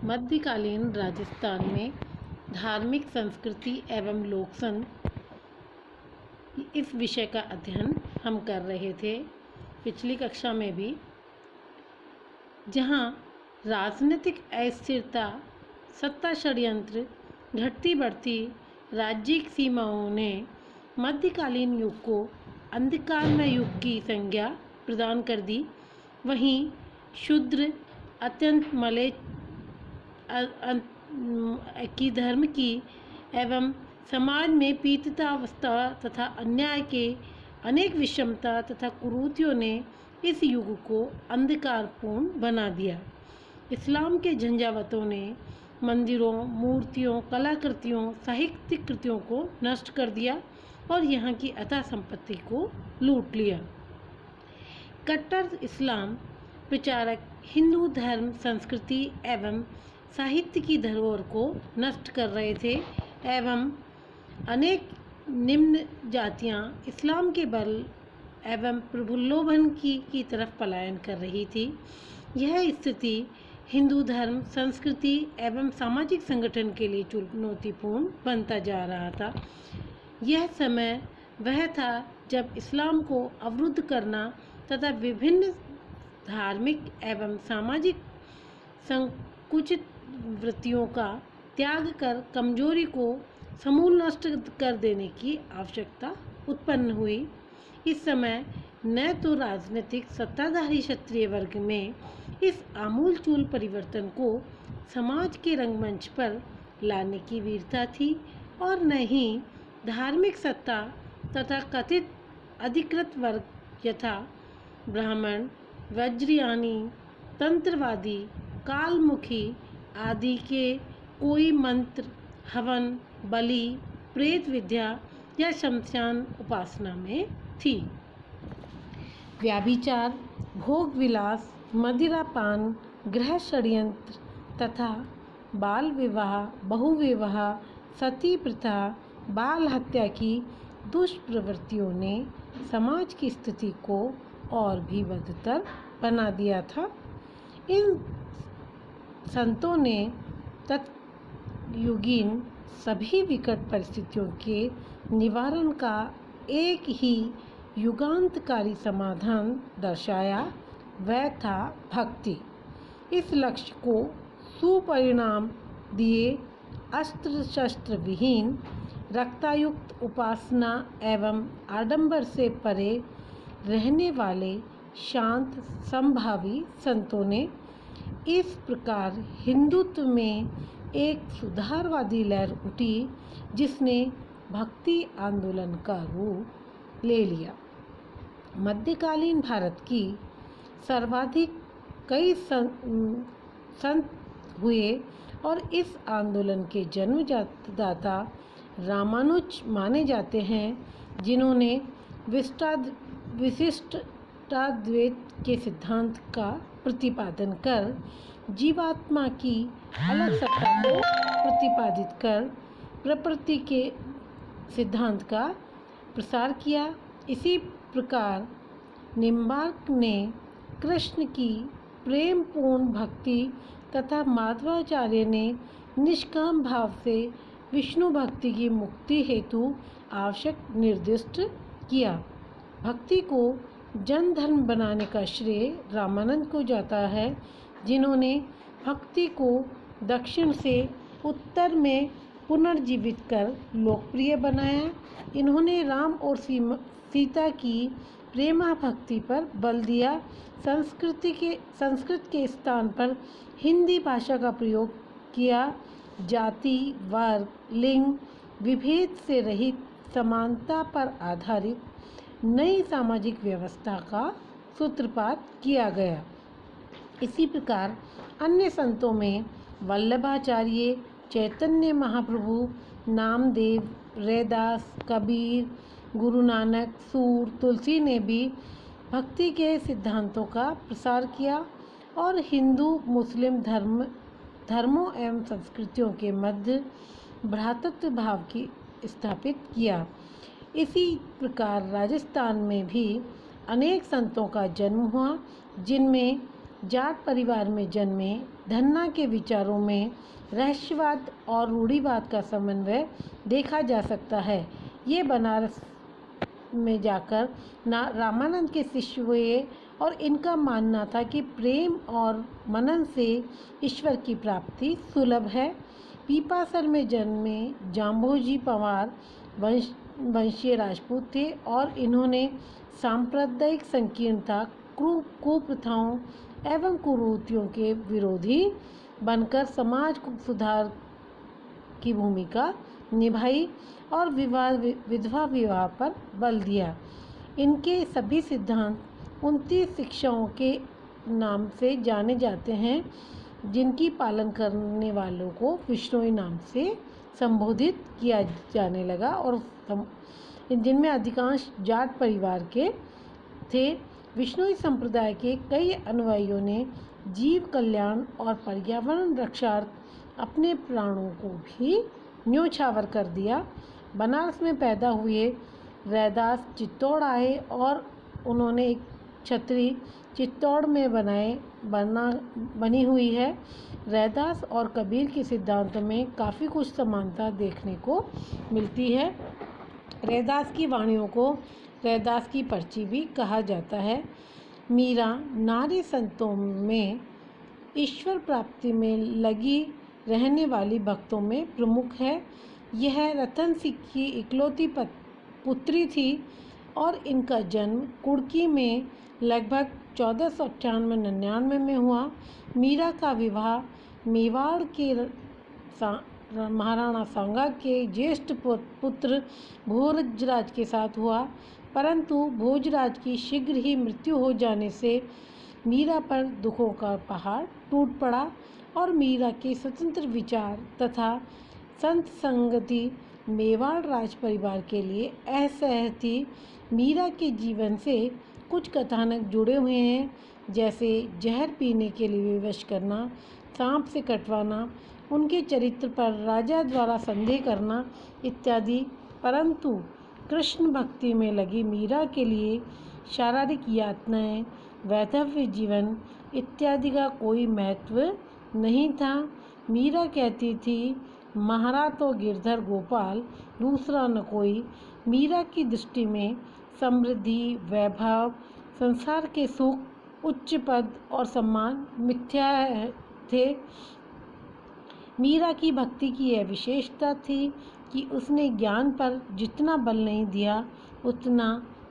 मध्यकालीन राजस्थान में धार्मिक संस्कृति एवं लोकसन, इस विषय का अध्ययन हम कर रहे थे पिछली कक्षा में भी, जहाँ राजनीतिक अस्थिरता, सत्ता षड्यंत्र, घटती बढ़ती राज्यिक सीमाओं ने मध्यकालीन युग को अंधकारमय युग की संज्ञा प्रदान कर दी। वहीं शूद्र, अत्यंत मलेच्छ की धर्म की एवं समाज में पीड़ितावस्था तथा अन्याय के अनेक विषमता तथा कुरीतियों ने इस युग को अंधकारपूर्ण बना दिया। इस्लाम के झंझावातों ने मंदिरों, मूर्तियों, कलाकृतियों, साहित्यिक कृतियों को नष्ट कर दिया और यहाँ की अथाह संपत्ति को लूट लिया। कट्टर इस्लाम प्रचारक हिंदू धर्म, संस्कृति एवं साहित्य की धरोहर को नष्ट कर रहे थे एवं अनेक निम्न जातियां इस्लाम के बल एवं प्रलोभन की तरफ पलायन कर रही थी। यह स्थिति हिंदू धर्म, संस्कृति एवं सामाजिक संगठन के लिए चुनौतीपूर्ण बनता जा रहा था। यह समय वह था जब इस्लाम को अवरुद्ध करना तथा विभिन्न धार्मिक एवं सामाजिक संकुचित वृत्तियों का त्याग कर कमजोरी को समूल नष्ट कर देने की आवश्यकता उत्पन्न हुई। इस समय न तो राजनीतिक सत्ताधारी क्षत्रिय वर्ग में इस आमूलचूल परिवर्तन को समाज के रंगमंच पर लाने की वीरता थी और न ही धार्मिक सत्ता तथा कथित अधिकृत वर्ग यथा ब्राह्मण, वज्रयानी, तंत्रवादी, कालमुखी आदि के कोई मंत्र, हवन, बलि, प्रेत विद्या या शमशान उपासना में थी। व्याभिचार, भोग विलास, मदिरापान, गृह षड्यंत्र तथा बाल विवाह, बहुविवाह, सती प्रथा, बाल हत्या की दुष्प्रवृत्तियों ने समाज की स्थिति को और भी बदतर बना दिया था। इन संतों ने तत्युगीन सभी विकट परिस्थितियों के निवारण का एक ही युगांतकारी समाधान दर्शाया, वह था भक्ति। इस लक्ष्य को सुपरिणाम दिए अस्त्र शस्त्र विहीन रक्तायुक्त उपासना एवं आडंबर से परे रहने वाले शांत संभावी संतों ने। इस प्रकार हिंदुत्व में एक सुधारवादी लहर उठी जिसने भक्ति आंदोलन का रूप ले लिया। मध्यकालीन भारत की सर्वाधिक कई संत हुए और इस आंदोलन के जन्मदाता रामानुज माने जाते हैं, जिन्होंने विशिष्टाद्वैत के सिद्धांत का प्रतिपादन कर जीवात्मा की अलग सत्ता को प्रतिपादित कर प्रकृति के सिद्धांत का प्रसार किया। इसी प्रकार निम्बार्क ने कृष्ण की प्रेमपूर्ण भक्ति तथा माधवाचार्य ने निष्काम भाव से विष्णु भक्ति की मुक्ति हेतु आवश्यक निर्दिष्ट किया। भक्ति को जन धर्म बनाने का श्रेय रामानंद को जाता है, जिन्होंने भक्ति को दक्षिण से उत्तर में पुनर्जीवित कर लोकप्रिय बनाया। इन्होंने राम और सीता की प्रेमा भक्ति पर बल दिया। संस्कृत के स्थान पर हिंदी भाषा का प्रयोग किया। जाति, वर्ग, लिंग विभेद से रहित समानता पर आधारित नई सामाजिक व्यवस्था का सूत्रपात किया गया। इसी प्रकार अन्य संतों में वल्लभाचार्य, चैतन्य महाप्रभु, नामदेव, रैदास, कबीर, गुरु नानक, सूर, तुलसी ने भी भक्ति के सिद्धांतों का प्रसार किया और हिंदू मुस्लिम धर्मों एवं संस्कृतियों के मध्य भ्रातृत्व भाव की स्थापित किया। इसी प्रकार राजस्थान में भी अनेक संतों का जन्म हुआ, जिनमें जाट परिवार में जन्मे धन्ना के विचारों में रहस्यवाद और रूढ़िवाद का समन्वय देखा जा सकता है। ये बनारस में जाकर रामानंद के शिष्य हुए और इनका मानना था कि प्रेम और मनन से ईश्वर की प्राप्ति सुलभ है। पीपासर में जन्मे जाम्भोजी पंवार वंशीय राजपूत थे और इन्होंने सांप्रदायिक संकीर्णता, कुप्रथाओं एवं कुरीतियों के विरोधी बनकर समाज को सुधार की भूमिका निभाई और विधवा विवाह पर बल दिया। इनके सभी सिद्धांत 29 शिक्षाओं के नाम से जाने जाते हैं, जिनकी पालन करने वालों को विश्नोई नाम से संबोधित किया जाने लगा और जिनमें अधिकांश जाट परिवार के थे। विश्नोई संप्रदाय के कई अनुयायियों ने जीव कल्याण और पर्यावरण रक्षार्थ अपने प्राणों को भी न्योछावर कर दिया। बनारस में पैदा हुए रैदास चित्तौड़ आए और उन्होंने एक छतरी चित्तौड़ में बनी हुई है। रैदास और कबीर के सिद्धांतों में काफ़ी कुछ समानता देखने को मिलती है। रैदास की वाणियों को रैदास की पर्ची भी कहा जाता है। मीरा नारी संतों में ईश्वर प्राप्ति में लगी रहने वाली भक्तों में प्रमुख है। यह रतन सिंह की इकलौती पुत्री थी और इनका जन्म कुड़की में लगभग 1498-99 में हुआ। मीरा का विवाह मेवाड़ के महाराणा सांगा के ज्येष्ठ पुत्र भोजराज के साथ हुआ, परंतु भोजराज की शीघ्र ही मृत्यु हो जाने से मीरा पर दुखों का पहाड़ टूट पड़ा और मीरा के स्वतंत्र विचार तथा संत संगति मेवाड़ राज परिवार के लिए असह्य थी। मीरा के जीवन से कुछ कथानक जुड़े हुए हैं, जैसे जहर पीने के लिए विवश करना, सांप से कटवाना, उनके चरित्र पर राजा द्वारा संदेह करना इत्यादि। परंतु कृष्ण भक्ति में लगी मीरा के लिए शारीरिक यातनाएं, वैधव्य जीवन इत्यादि का कोई महत्व नहीं था। मीरा कहती थी, महारा तो गिरधर गोपाल, दूसरा न कोई। मीरा की दृष्टि में समृद्धि, वैभव, संसार के सुख, उच्च पद और सम्मान मिथ्या थे। मीरा की भक्ति की यह विशेषता थी कि उसने ज्ञान पर जितना बल नहीं दिया, उतना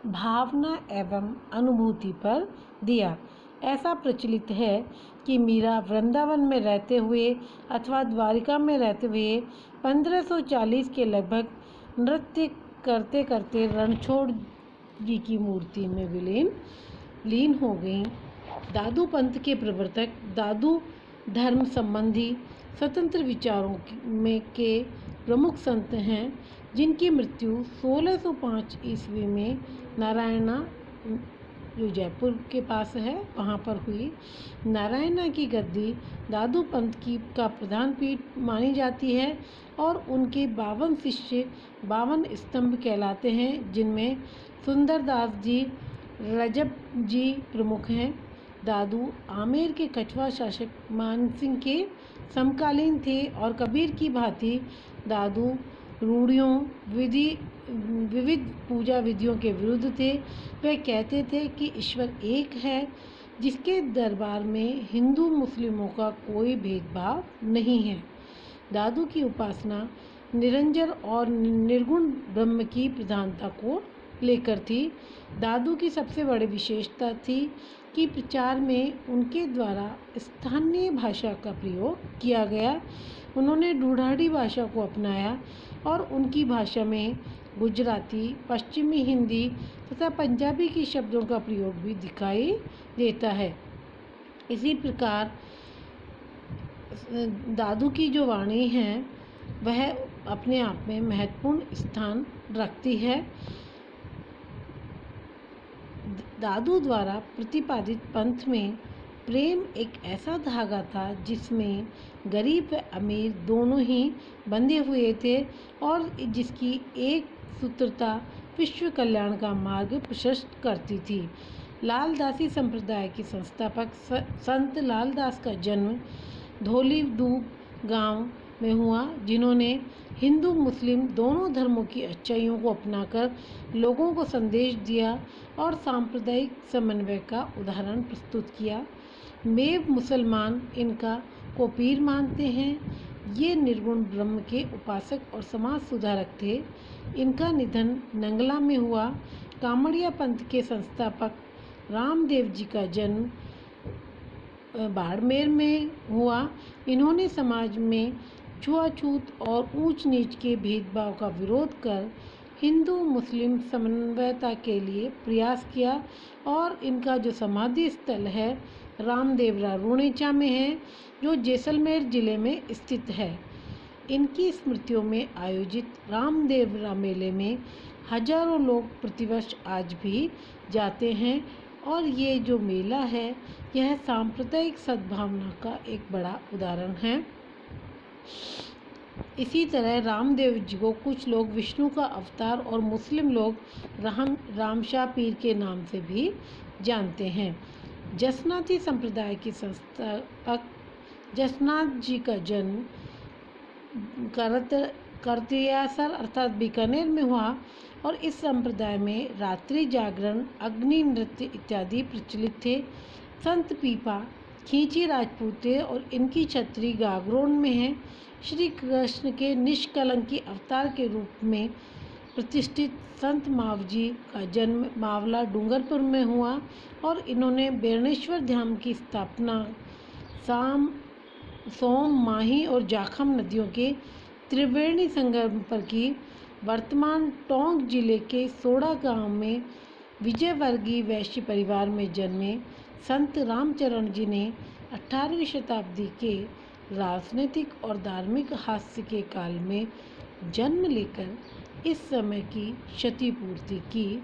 भावना एवं अनुभूति पर दिया। ऐसा प्रचलित है कि मीरा वृंदावन में रहते हुए अथवा द्वारिका में रहते हुए 1540 के लगभग नृत्य करते करते रणछोड़ जी की मूर्ति में लीन हो गईं। दादू पंथ के प्रवर्तक दादू धर्म संबंधी स्वतंत्र विचारों के प्रमुख संत हैं, जिनकी मृत्यु 1605 ईस्वी में नारायणा, जो जयपुर के पास है, वहाँ पर हुई। नारायणा की गद्दी दादू पंथ का प्रधान पीठ मानी जाती है और उनके 52 शिष्य 52 स्तंभ कहलाते हैं, जिनमें सुंदरदास जी, रजब जी प्रमुख हैं। दादू आमेर के कछवा शासक मानसिंह के समकालीन थे और कबीर की भांति दादू रूढ़ियों, विविध पूजा विधियों के विरुद्ध थे। वे कहते थे कि ईश्वर एक है, जिसके दरबार में हिंदू मुस्लिमों का कोई भेदभाव नहीं है। दादू की उपासना निरंजन और निर्गुण ब्रह्म की प्रधानता को लेकर थी। दादू की सबसे बड़ी विशेषता थी कि प्रचार में उनके द्वारा स्थानीय भाषा का प्रयोग किया गया। उन्होंने ढूढ़ाड़ी भाषा को अपनाया और उनकी भाषा में गुजराती, पश्चिमी हिंदी तथा पंजाबी के शब्दों का प्रयोग भी दिखाई देता है। इसी प्रकार दादू की जो वाणी है वह अपने आप में महत्वपूर्ण स्थान रखती है। दादू द्वारा प्रतिपादित पंथ में प्रेम एक ऐसा धागा था जिसमें गरीब व अमीर दोनों ही बंधे हुए थे और जिसकी एक सूत्रता विश्व कल्याण का मार्ग प्रशस्त करती थी। लालदासी संप्रदाय की संस्थापक संत लालदास का जन्म धौलीदूब गांव में हुआ, जिन्होंने हिंदू मुस्लिम दोनों धर्मों की अच्छाइयों को अपनाकर लोगों को संदेश दिया और सांप्रदायिक समन्वय का उदाहरण प्रस्तुत किया। मेव मुसलमान इनका को पीर मानते हैं। ये निर्गुण ब्रह्म के उपासक और समाज सुधारक थे। इनका निधन नंगला में हुआ। कामड़िया पंथ के संस्थापक रामदेव जी का जन्म बाड़मेर में हुआ। इन्होंने समाज में छुआछूत और ऊंच नीच के भेदभाव का विरोध कर हिंदू मुस्लिम समन्वयता के लिए प्रयास किया और इनका जो समाधि स्थल है रामदेवरा रुणेचा में है, जो जैसलमेर जिले में स्थित है। इनकी स्मृतियों में आयोजित रामदेवरा मेले में हजारों लोग प्रतिवर्ष आज भी जाते हैं और ये जो मेला है यह सांप्रदायिक सद्भावना का एक बड़ा उदाहरण है। इसी तरह रामदेव जी को कुछ लोग विष्णु का अवतार और मुस्लिम लोग रामशाह पीर के नाम से भी जानते हैं। जसनाती संप्रदाय की संस्थापक जसनाथ जी का जन्म करतियासर अर्थात बीकानेर में हुआ और इस संप्रदाय में रात्रि जागरण, अग्नि नृत्य इत्यादि प्रचलित थे। संत पीपा खींची राजपूत थे और इनकी छत्री गागरोन में है। श्री कृष्ण के निष्कलंकी अवतार के रूप में प्रतिष्ठित संत मावजी का जन्म मावला डूंगरपुर में हुआ और इन्होंने बेरणेश्वर धाम की स्थापना सोम, माही और जाखम नदियों के त्रिवेणी संगम पर की। वर्तमान टोंक जिले के सोड़ा गांव में विजयवर्गीय वैश्य परिवार में जन्मे संत रामचरण जी ने 18वीं शताब्दी के राजनीतिक और धार्मिक हास्य के काल में जन्म लेकर इस समय की क्षतिपूर्ति की।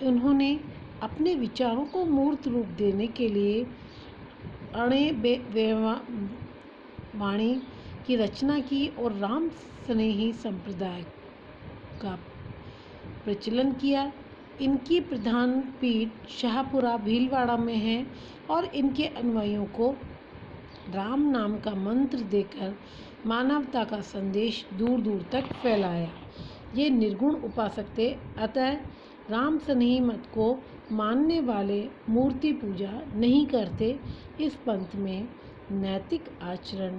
उन्होंने अपने विचारों को मूर्त रूप देने के लिए अणे वाणी की रचना की और राम स्नेही संप्रदाय का प्रचलन किया। इनकी प्रधान पीठ शाहपुरा भीलवाड़ा में है और इनके अनुयायियों को राम नाम का मंत्र देकर मानवता का संदेश दूर दूर तक फैलाया। ये निर्गुण उपासक थे, अतः राम स्नेही मत को मानने वाले मूर्ति पूजा नहीं करते। इस पंथ में नैतिक आचरण,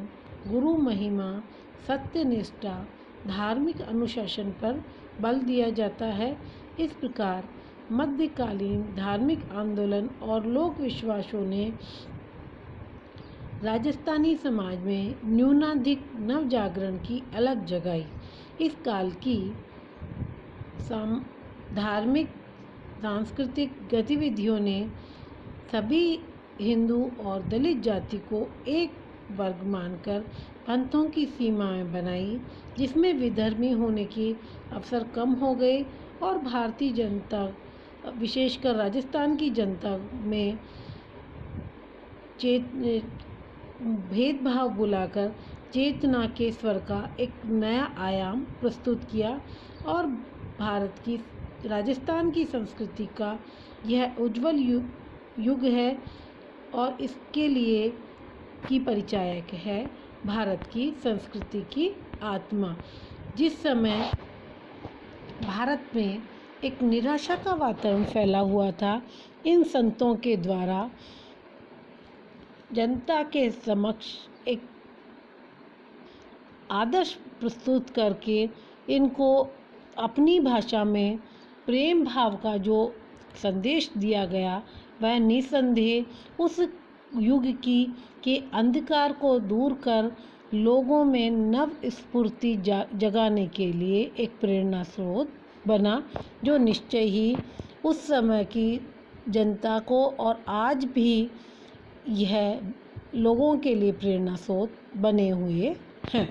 गुरु महिमा, सत्यनिष्ठा, धार्मिक अनुशासन पर बल दिया जाता है। इस प्रकार मध्यकालीन धार्मिक आंदोलन और लोक विश्वासों ने राजस्थानी समाज में न्यूनाधिक नवजागरण की अलग जगाई। इस काल की धार्मिक सांस्कृतिक गतिविधियों ने सभी हिंदू और दलित जाति को एक वर्ग मानकर पंथों की सीमाएं बनाई, जिसमें विधर्मी होने के अवसर कम हो गए और भारतीय जनता विशेषकर राजस्थान की जनता में भेदभाव बुलाकर चेतना के स्वर का एक नया आयाम प्रस्तुत किया और भारत की राजस्थान की संस्कृति का यह उज्जवल युग है और इसके लिए की परिचायक है भारत की संस्कृति की आत्मा। जिस समय भारत में एक निराशा का वातावरण फैला हुआ था, इन संतों के द्वारा जनता के समक्ष एक आदर्श प्रस्तुत करके इनको अपनी भाषा में प्रेम भाव का जो संदेश दिया गया, वह निसंदेह उस युग के अंधकार को दूर कर लोगों में नव स्फूर्ति जगाने के लिए एक प्रेरणा स्रोत बना, जो निश्चय ही उस समय की जनता को और आज भी यह लोगों के लिए प्रेरणा स्रोत बने हुए हैं।